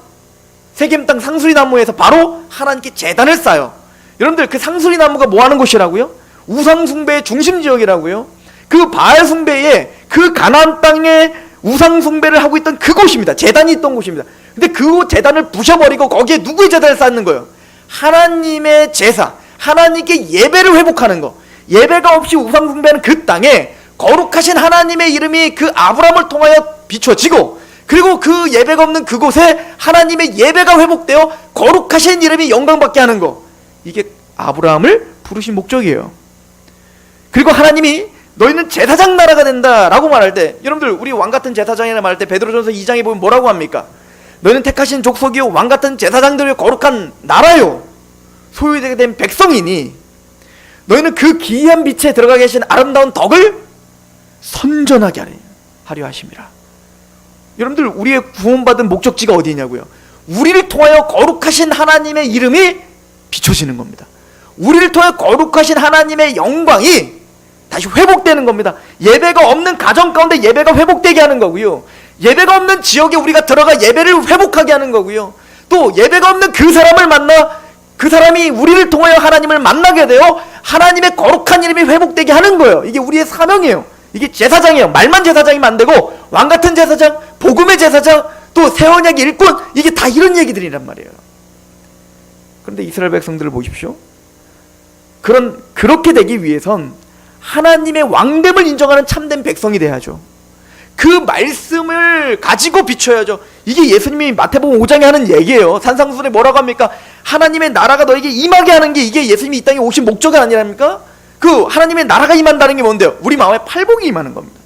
세겜 땅 상수리 나무에서 바로 하나님께 제단을 쌓아요. 여러분들 그 상수리 나무가 뭐하는 곳이라고요? 우상 숭배의 중심 지역이라고요. 그 바알 숭배에 그 가나안 땅에 우상 숭배를 하고 있던 그곳입니다. 제단이 있던 곳입니다. 근데 그 제단을 부셔버리고 거기에 누구의 제단을 쌓는 거예요? 하나님의 제사, 하나님께 예배를 회복하는 거. 예배가 없이 우상 숭배하는 그 땅에 거룩하신 하나님의 이름이 그 아브라함을 통하여 비춰지고, 그리고 그 예배가 없는 그곳에 하나님의 예배가 회복되어 거룩하신 이름이 영광받게 하는 거, 이게 아브라함을 부르신 목적이에요. 그리고 하나님이 너희는 제사장 나라가 된다라고 말할 때, 여러분들 우리 왕같은 제사장이라 말할 때 베드로전서 2장에 보면 뭐라고 합니까? 너희는 택하신 족속이요 왕같은 제사장들의 거룩한 나라요 소유되게 된 백성이니 너희는 그 기이한 빛에 들어가 계신 아름다운 덕을 선전하게 하려 하심이라. 여러분들 우리의 구원받은 목적지가 어디냐고요? 우리를 통하여 거룩하신 하나님의 이름이 비춰지는 겁니다. 우리를 통해 거룩하신 하나님의 영광이 다시 회복되는 겁니다. 예배가 없는 가정 가운데 예배가 회복되게 하는 거고요. 예배가 없는 지역에 우리가 들어가 예배를 회복하게 하는 거고요. 또 예배가 없는 그 사람을 만나 그 사람이 우리를 통하여 하나님을 만나게 되어 하나님의 거룩한 이름이 회복되게 하는 거예요. 이게 우리의 사명이에요. 이게 제사장이에요. 말만 제사장이면 안 되고 왕같은 제사장, 복음의 제사장, 또 새 언약의 일꾼, 이게 다 이런 얘기들이란 말이에요. 그런데 이스라엘 백성들을 보십시오. 그렇게 되기 위해선 하나님의 왕됨을 인정하는 참된 백성이 돼야죠. 그 말씀을 가지고 비춰야죠. 이게 예수님이 마태복음 5장에 하는 얘기예요. 산상수훈에 뭐라고 합니까? 하나님의 나라가 너에게 임하게 하는 게 이게 예수님이 이 땅에 오신 목적이 아니랍니까? 그 하나님의 나라가 임한다는 게 뭔데요? 우리 마음에 팔복이 임하는 겁니다.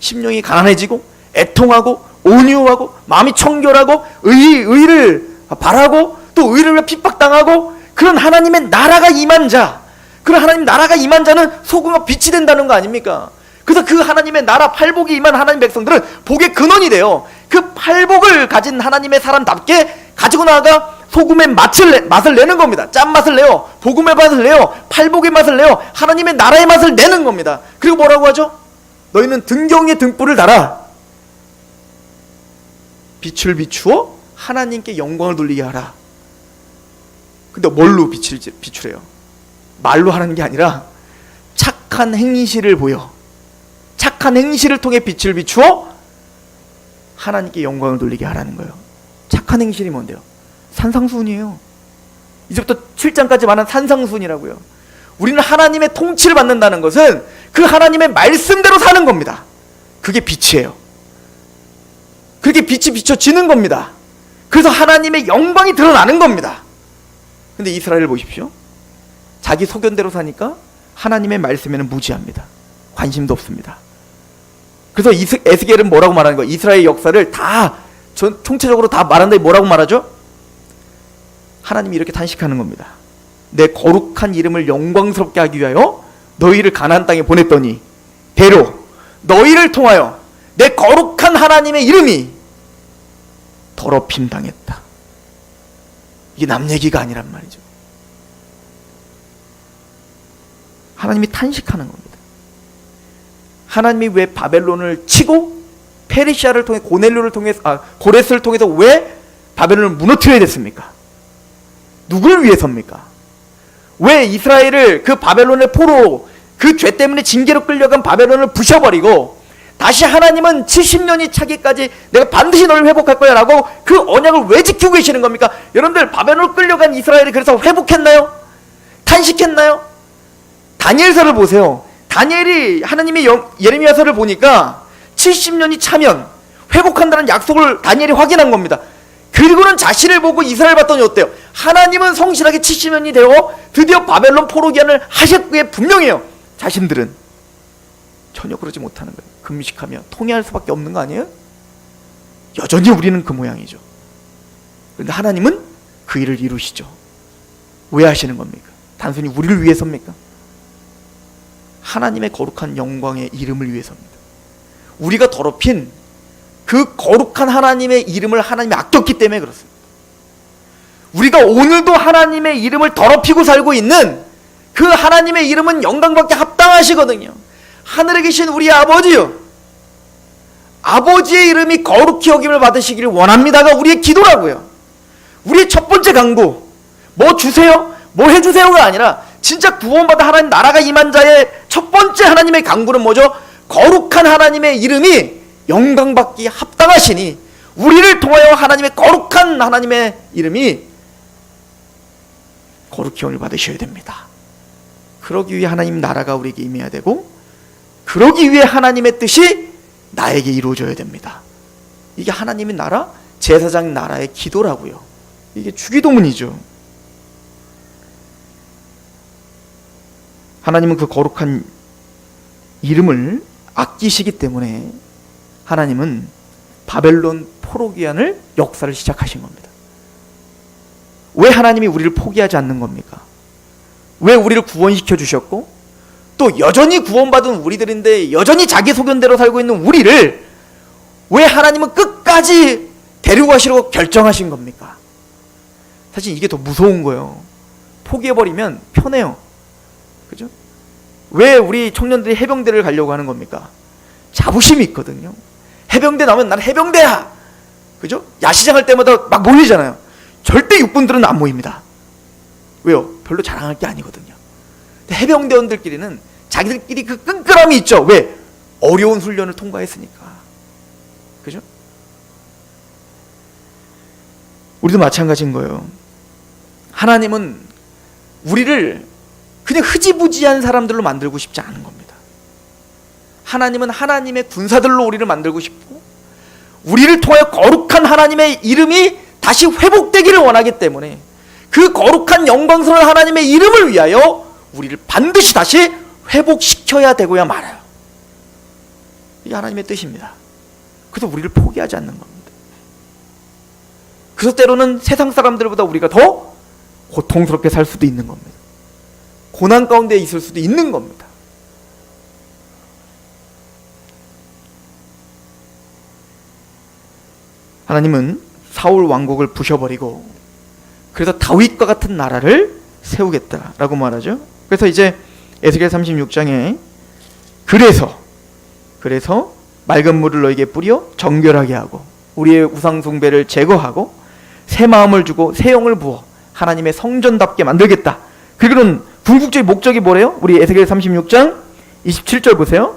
심령이 가난해지고 애통하고 온유하고 마음이 청결하고 의를 바라고 또 의를 위해 핍박당하고 그런 하나님의 나라가 임한 자, 그런 하나님 나라가 임한 자는 소금과 빛이 된다는 거 아닙니까? 그래서 그 하나님의 나라 팔복이 임한 하나님 백성들은 복의 근원이 돼요. 그 팔복을 가진 하나님의 사람답게 가지고 나아가 소금의 맛을 내는 겁니다. 짠맛을 내요. 복음의 맛을 내요. 팔복의 맛을 내요. 하나님의 나라의 맛을 내는 겁니다. 그리고 뭐라고 하죠? 너희는 등경의 등불을 달아 빛을 비추어 하나님께 영광을 돌리게 하라. 근데 뭘로 빛을 비추래요? 말로 하는 게 아니라 착한 행실을 보여 착한 행실을 통해 빛을 비추어 하나님께 영광을 돌리게 하라는 거예요. 착한 행실이 뭔데요? 산상수훈이에요. 이제부터 7장까지 말한 산상수훈이라고요. 우리는 하나님의 통치를 받는다는 것은 그 하나님의 말씀대로 사는 겁니다. 그게 빛이에요. 그렇게 빛이 비춰지는 겁니다. 그래서 하나님의 영광이 드러나는 겁니다. 근데 이스라엘을 보십시오. 자기 소견대로 사니까 하나님의 말씀에는 무지합니다. 관심도 없습니다. 그래서 에스겔은 뭐라고 말하는 거예요? 이스라엘 역사를 다 총체적으로 다 말한다니 뭐라고 말하죠? 하나님이 이렇게 탄식하는 겁니다. 내 거룩한 이름을 영광스럽게 하기 위하여 너희를 가나안 땅에 보냈더니 대로 너희를 통하여 내 거룩한 하나님의 이름이 더럽힘 당했다. 이게 남 얘기가 아니란 말이죠. 하나님이 탄식하는 겁니다. 하나님이 왜 바벨론을 치고 페르시아를 통해 고레스를 통해서 왜 바벨론을 무너뜨려야 됐습니까? 누굴 위해서입니까? 왜 이스라엘을 그 바벨론의 포로 그 죄 때문에 징계로 끌려간 바벨론을 부셔버리고 다시 하나님은 70년이 차기까지 내가 반드시 너를 회복할 거야 라고 그 언약을 왜 지키고 계시는 겁니까? 여러분들 바벨론을 끌려간 이스라엘이 그래서 회복했나요? 탄식했나요? 다니엘서를 보세요. 다니엘이 하나님의 예레미야서를 보니까 70년이 차면 회복한다는 약속을 다니엘이 확인한 겁니다. 그리고는 자신을 보고 이스라엘 봤더니 어때요? 하나님은 성실하게 70년이 되어 드디어 바벨론 포로 기한을 하셨기에 분명해요. 자신들은 전혀 그러지 못하는 거예요. 금식하며 통회할 수밖에 없는 거 아니에요? 여전히 우리는 그 모양이죠. 그런데 하나님은 그 일을 이루시죠. 왜 하시는 겁니까? 단순히 우리를 위해서입니까? 하나님의 거룩한 영광의 이름을 위해서입니다. 우리가 더럽힌 그 거룩한 하나님의 이름을 하나님이 아꼈기 때문에 그렇습니다. 우리가 오늘도 하나님의 이름을 더럽히고 살고 있는 그 하나님의 이름은 영광받게 합당하시거든요. 하늘에 계신 우리 아버지요, 아버지의 이름이 거룩히 여김을 받으시기를 원합니다가 우리의 기도라고요. 우리의 첫 번째 간구, 뭐 주세요? 뭐 해주세요가 아니라 진짜 구원받아 하나님 나라가 임한 자의 첫 번째 하나님의 간구는 뭐죠? 거룩한 하나님의 이름이 영광받기 합당하시니 우리를 통하여 하나님의 거룩한 하나님의 이름이 거룩히 영을 받으셔야 됩니다. 그러기 위해 하나님 나라가 우리에게 임해야 되고, 그러기 위해 하나님의 뜻이 나에게 이루어져야 됩니다. 이게 하나님의 나라, 제사장 나라의 기도라고요. 이게 주기도문이죠. 하나님은 그 거룩한 이름을 아끼시기 때문에 하나님은 바벨론 포로기한을 역사를 시작하신 겁니다. 왜 하나님이 우리를 포기하지 않는 겁니까? 왜 우리를 구원시켜 주셨고 또 여전히 구원받은 우리들인데 여전히 자기 소견대로 살고 있는 우리를 왜 하나님은 끝까지 데리고 가시려고 결정하신 겁니까? 사실 이게 더 무서운 거예요. 포기해버리면 편해요. 그죠? 왜 우리 청년들이 해병대를 가려고 하는 겁니까? 자부심이 있거든요. 해병대 나오면 난 해병대야. 그죠? 야시장 할 때마다 막 몰리잖아요. 절대 육군들은 안 모입니다. 왜요? 별로 자랑할 게 아니거든요. 근데 해병대원들끼리는 자기들끼리 그 끈끈함이 있죠. 왜? 어려운 훈련을 통과했으니까. 그죠? 우리도 마찬가지인 거예요. 하나님은 우리를 그냥 흐지부지한 사람들로 만들고 싶지 않은 겁니다. 하나님은 하나님의 군사들로 우리를 만들고 싶고, 우리를 통하여 거룩한 하나님의 이름이 다시 회복되기를 원하기 때문에 그 거룩한 영광스러운 하나님의 이름을 위하여 우리를 반드시 다시 회복시켜야 되고야 말아요. 이게 하나님의 뜻입니다. 그래서 우리를 포기하지 않는 겁니다. 그래서 때로는 세상 사람들보다 우리가 더 고통스럽게 살 수도 있는 겁니다. 고난 가운데 있을 수도 있는 겁니다. 하나님은 사울 왕국을 부셔버리고 그래서 다윗과 같은 나라를 세우겠다라고 말하죠. 그래서 이제 에스겔 36장에 그래서 맑은 물을 너에게 뿌려 정결하게 하고 우리의 우상 숭배를 제거하고 새 마음을 주고 새 영을 부어 하나님의 성전답게 만들겠다. 그런 궁극적인 목적이 뭐래요? 우리 에스겔 36장 27절 보세요.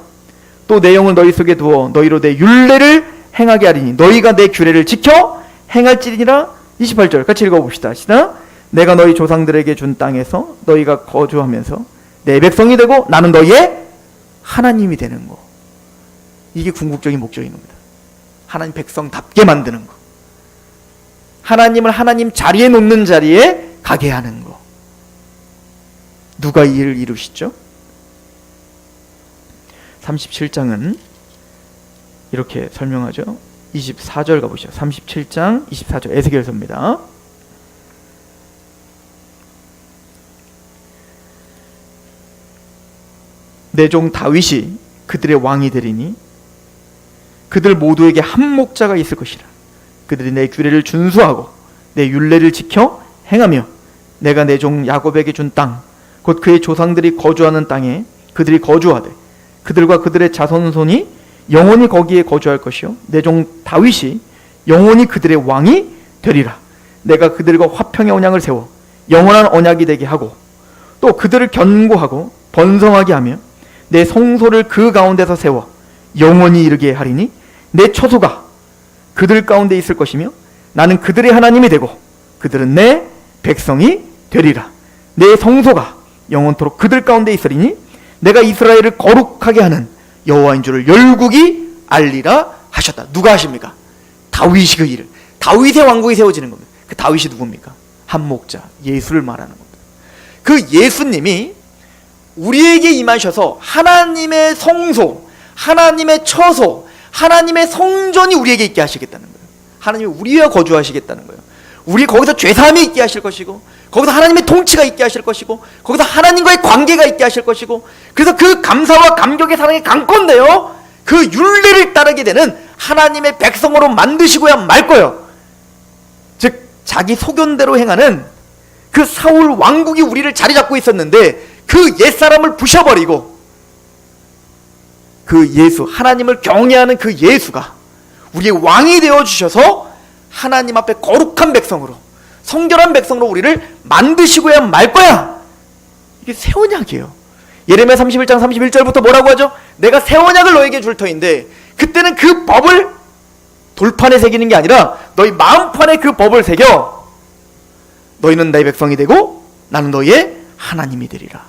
또 내 영을 너희 속에 두어 너희로 내 율례를 행하게 하리니 너희가 내 규례를 지켜 행할지니라. 28절 같이 읽어봅시다. 시작. 내가 너희 조상들에게 준 땅에서 너희가 거주하면서 내 백성이 되고 나는 너희의 하나님이 되는 거. 이게 궁극적인 목적인 겁니다. 하나님 백성답게 만드는 거. 하나님을 하나님 자리에 놓는 자리에 가게 하는 거. 누가 이 일을 이루시죠? 37장은 이렇게 설명하죠. 24절 가보시죠. 37장 24절 에스겔서입니다. 내 종 다윗이 그들의 왕이 되리니 그들 모두에게 한 목자가 있을 것이라. 그들이 내 규례를 준수하고 내 율례를 지켜 행하며 내가 내 종 야곱에게 준 땅 곧 그의 조상들이 거주하는 땅에 그들이 거주하되 그들과 그들의 자손손이 영원히 거기에 거주할 것이요 내 종 다윗이 영원히 그들의 왕이 되리라. 내가 그들과 화평의 언약을 세워 영원한 언약이 되게 하고 또 그들을 견고하고 번성하게 하며 내 성소를 그 가운데서 세워 영원히 이르게 하리니 내 처소가 그들 가운데 있을 것이며 나는 그들의 하나님이 되고 그들은 내 백성이 되리라. 내 성소가 영원토록 그들 가운데 있으리니 내가 이스라엘을 거룩하게 하는 여호와인 줄을 열국이 알리라 하셨다. 누가 하십니까? 다윗이 그 일을. 다윗의 왕국이 세워지는 겁니다. 그 다윗이 누굽니까? 한 목자, 예수를 말하는 겁니다. 그 예수님이 우리에게 임하셔서 하나님의 성소, 하나님의 처소, 하나님의 성전이 우리에게 있게 하시겠다는 거예요. 하나님이 우리와 거주하시겠다는 거예요. 우리 거기서 죄사함이 있게 하실 것이고 거기서 하나님의 통치가 있게 하실 것이고 거기서 하나님과의 관계가 있게 하실 것이고 그래서 그 감사와 감격의 사랑이 강건되어 그 율례를 따르게 되는 하나님의 백성으로 만드시고야 말 거예요. 즉 자기 소견대로 행하는 그 사울 왕국이 우리를 자리 잡고 있었는데 그 옛사람을 부셔버리고 그 예수, 하나님을 경외하는 그 예수가 우리의 왕이 되어주셔서 하나님 앞에 거룩한 백성으로 성결한 백성으로 우리를 만드시고야 말 거야. 이게 새 언약이에요. 예레미야 31장 31절부터 뭐라고 하죠? 내가 새 언약을 너에게 줄 터인데 그때는 그 법을 돌판에 새기는 게 아니라 너희 마음판에 그 법을 새겨 너희는 내 백성이 되고 나는 너희의 하나님이 되리라.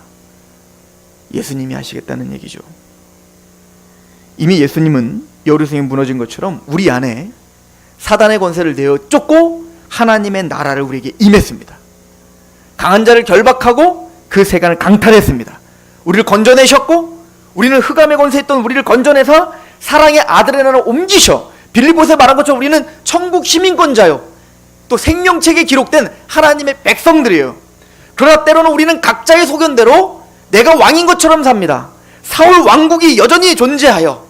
예수님이 하시겠다는 얘기죠. 이미 예수님은 예루살렘이 무너진 것처럼 우리 안에 사단의 권세를 내어 쫓고 하나님의 나라를 우리에게 임했습니다. 강한 자를 결박하고 그 세간을 강탈했습니다. 우리를 건져내셨고 우리는 흑암의 권세에 있던 우리를 건져내서 사랑의 아들의 나라로 옮기셔 빌립보서에 말한 것처럼 우리는 천국 시민권자요 또 생명책에 기록된 하나님의 백성들이에요. 그러나 때로는 우리는 각자의 소견대로 내가 왕인 것처럼 삽니다. 사울 왕국이 여전히 존재하여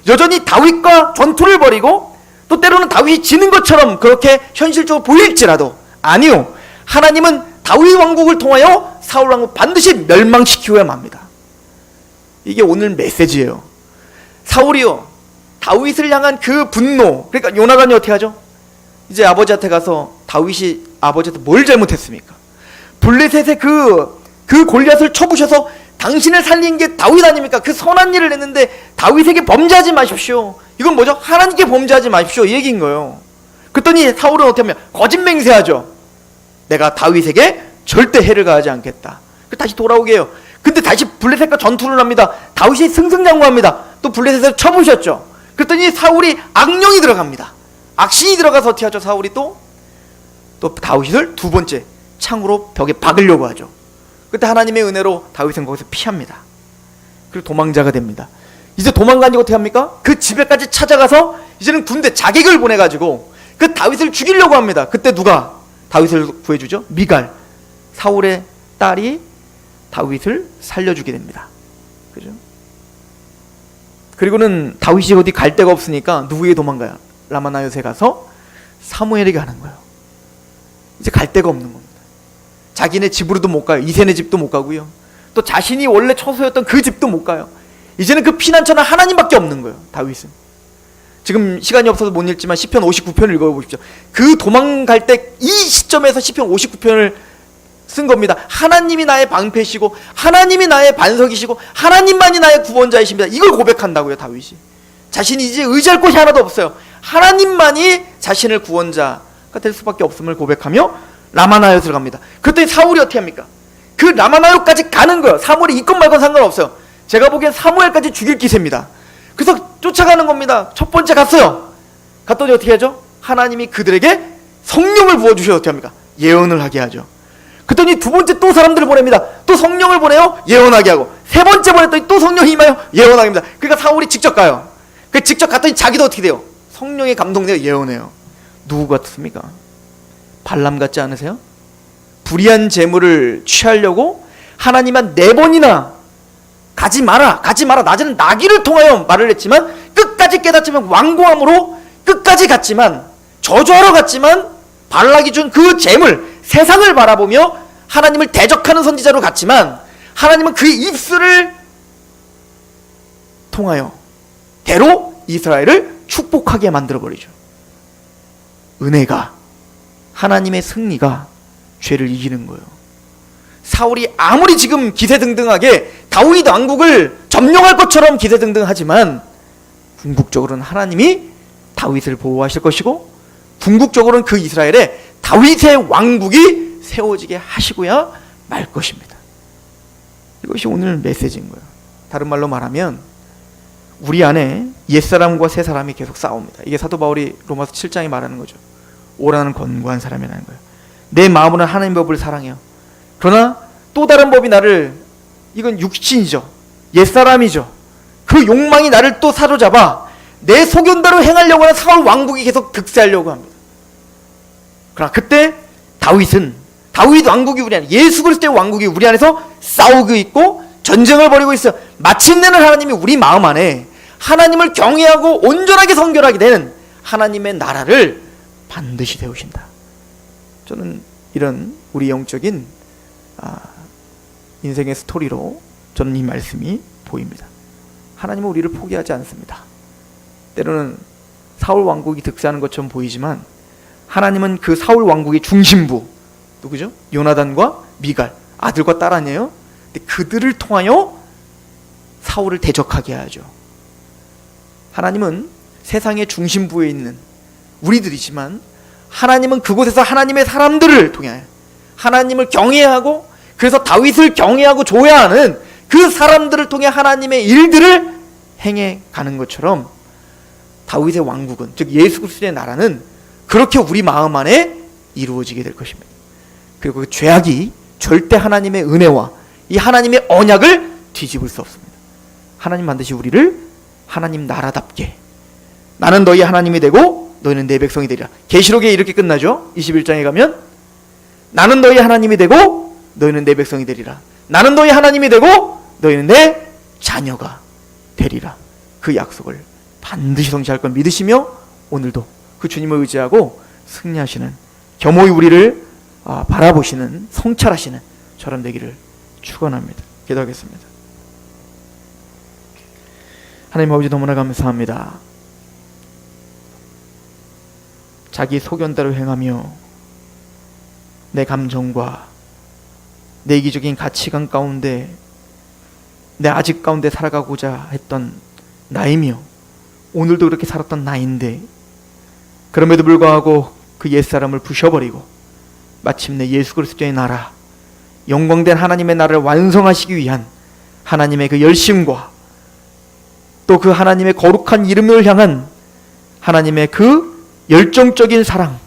여전히 다윗과 전투를 벌이고 또 때로는 다윗이 지는 것처럼 그렇게 현실적으로 보일지라도 아니요. 하나님은 다윗 왕국을 통하여 사울 왕국 반드시 멸망시키고야 맙니다. 이게 오늘 메시지예요. 사울이요. 다윗을 향한 그 분노. 그러니까 요나단이 어떻게 하죠? 이제 아버지한테 가서 다윗이 아버지한테 뭘 잘못했습니까? 블레셋의 그 골리앗을 쳐부셔서 당신을 살린 게 다윗 아닙니까? 그 선한 일을 했는데 다윗에게 범죄하지 마십시오. 이건 뭐죠? 하나님께 범죄하지 마십시오 이 얘기인 거예요. 그랬더니 사울은 어떻게 하면 거짓 맹세하죠. 내가 다윗에게 절대 해를 가하지 않겠다. 다시 돌아오게 해요. 근데 다시 블레셋과 전투를 합니다. 다윗이 승승장구합니다. 또 블레셋을 쳐부셨죠. 그랬더니 사울이 악령이 들어갑니다. 악신이 들어가서 어떻게 하죠? 사울이 또 다윗을 두 번째 창으로 벽에 박으려고 하죠. 그때 하나님의 은혜로 다윗은 거기서 피합니다. 그리고 도망자가 됩니다. 이제 도망가니까 어떻게 합니까? 그 집에까지 찾아가서 이제는 군대 자객을 보내가지고 그 다윗을 죽이려고 합니다. 그때 누가 다윗을 구해주죠? 미갈, 사울의 딸이 다윗을 살려주게 됩니다. 그죠? 그리고는 다윗이 어디 갈 데가 없으니까 누구에게 도망가요? 라마나요세 가서 사무엘에게 가는 거예요. 이제 갈 데가 없는 겁니다. 자기네 집으로도 못 가요. 이세네 집도 못 가고요. 또 자신이 원래 처소였던 그 집도 못 가요. 이제는 그 피난처는 하나님밖에 없는 거예요. 다윗은. 지금 시간이 없어서 못 읽지만 시편 59편을 읽어보십시오. 그 도망갈 때 이 시점에서 시편 59편을 쓴 겁니다. 하나님이 나의 방패시고 하나님이 나의 반석이시고 하나님만이 나의 구원자이십니다. 이걸 고백한다고요. 다윗이. 자신이 이제 의지할 곳이 하나도 없어요. 하나님만이 자신을 구원자가 될 수밖에 없음을 고백하며 라마나요스를 갑니다. 그랬더니 사울이 어떻게 합니까? 그 라마나요까지 가는 거예요. 사무엘이 있건 말건 상관없어요. 제가 보기엔 사무엘까지 죽일 기세입니다. 그래서 쫓아가는 겁니다. 첫 번째 갔어요. 갔더니 어떻게 하죠? 하나님이 그들에게 성령을 부어주셔서 어떻게 합니까? 예언을 하게 하죠. 그랬더니 두 번째 또 사람들을 보냅니다. 또 성령을 보내요. 예언하게 하고. 세 번째 보냈더니 또 성령이 임하여 예언하게 합니다. 그러니까 사울이 직접 가요. 그 직접 갔더니 자기도 어떻게 돼요? 성령에 감동되어 예언해요. 누구 같습니까? 발람 같지 않으세요? 불의한 재물을 취하려고 하나님한 4번이나 가지 마라 낮에는 나귀를 통하여 말을 했지만 끝까지 깨닫지만 완고함으로 끝까지 갔지만 저주하러 갔지만 발락이 준 그 재물 세상을 바라보며 하나님을 대적하는 선지자로 갔지만 하나님은 그의 입술을 통하여 대로 이스라엘을 축복하게 만들어버리죠. 은혜가, 하나님의 승리가 죄를 이기는 거예요. 사울이 아무리 지금 기세등등하게 다윗 왕국을 점령할 것처럼 기세등등하지만 궁극적으로는 하나님이 다윗을 보호하실 것이고 궁극적으로는 그 이스라엘에 다윗의 왕국이 세워지게 하시고야 말 것입니다. 이것이 오늘 메시지인 거예요. 다른 말로 말하면 우리 안에 옛사람과 새사람이 계속 싸웁니다. 이게 사도 바울이 로마서 7장에 말하는 거죠. 오라는 권고한 사람이라는 거예요. 내 마음으로는 하나님 법을 사랑해요. 그러나 또 다른 법이 나를, 이건 육신이죠. 옛사람이죠. 그 욕망이 나를 또 사로잡아 내 소견대로 행하려고 하는 사울 왕국이 계속 득세하려고 합니다. 그러나 그때 다윗 왕국이 우리 안에, 예수 그리스도의 왕국이 우리 안에서 싸우고 있고 전쟁을 벌이고 있어요. 마침내는 하나님이 우리 마음 안에 하나님을 경외하고 온전하게 성결하게 되는 하나님의 나라를 반드시 세우신다. 저는 이런 우리 영적인 인생의 스토리로 저는 이 말씀이 보입니다. 하나님은 우리를 포기하지 않습니다. 때로는 사울 왕국이 득세하는 것처럼 보이지만 하나님은 그 사울 왕국의 중심부 누구죠? 요나단과 미갈, 아들과 딸 아니에요? 근데 그들을 통하여 사울을 대적하게 하죠. 하나님은 세상의 중심부에 있는 우리들이지만 하나님은 그곳에서 하나님의 사람들을 통해 하나님을 경외하고, 그래서 다윗을 경외하고 조야하는 그 사람들을 통해 하나님의 일들을 행해 가는 것처럼 다윗의 왕국은, 즉 예수 그리스도의 나라는 그렇게 우리 마음 안에 이루어지게 될 것입니다. 그리고 그 죄악이 절대 하나님의 은혜와 이 하나님의 언약을 뒤집을 수 없습니다. 하나님 반드시 우리를 하나님 나라답게, 나는 너희 하나님이 되고 너희는 내 백성이 되리라. 계시록에 이렇게 끝나죠. 21장에 가면 나는 너희 하나님이 되고 너희는 내 백성이 되리라. 나는 너희 하나님이 되고 너희는 내 자녀가 되리라. 그 약속을 반드시 성취할 걸 믿으시며 오늘도 그 주님을 의지하고 승리하시는, 겸허히 우리를 바라보시는, 성찰하시는 저런 되기를 축원합니다. 기도하겠습니다. 하나님 아버지, 너무나 감사합니다. 자기 소견대로 행하며 내 감정과 내 이기적인 가치관 가운데, 내 아직 가운데 살아가고자 했던 나이며 오늘도 그렇게 살았던 나인데, 그럼에도 불구하고 그 옛사람을 부셔버리고 마침내 예수 그리스도의 나라, 영광된 하나님의 나라를 완성하시기 위한 하나님의 그 열심과 또 그 하나님의 거룩한 이름을 향한 하나님의 그 열정적인 사랑,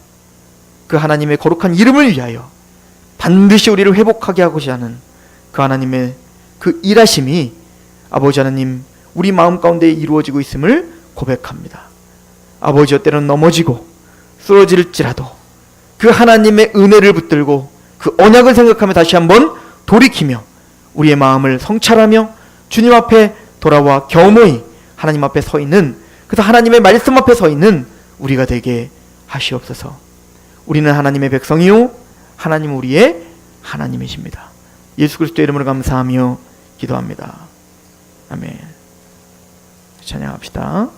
그 하나님의 거룩한 이름을 위하여 반드시 우리를 회복하게 하고자 하는 그 하나님의 그 일하심이 아버지 하나님 우리 마음 가운데 이루어지고 있음을 고백합니다. 아버지여, 때로는 넘어지고 쓰러질지라도 그 하나님의 은혜를 붙들고 그 언약을 생각하며 다시 한번 돌이키며 우리의 마음을 성찰하며 주님 앞에 돌아와 겸허히 하나님 앞에 서 있는, 그래서 하나님의 말씀 앞에 서 있는 우리가 되게 하시옵소서. 우리는 하나님의 백성이요 하나님 우리의 하나님이십니다. 예수 그리스도의 이름으로 감사하며 기도합니다. 아멘. 찬양합시다.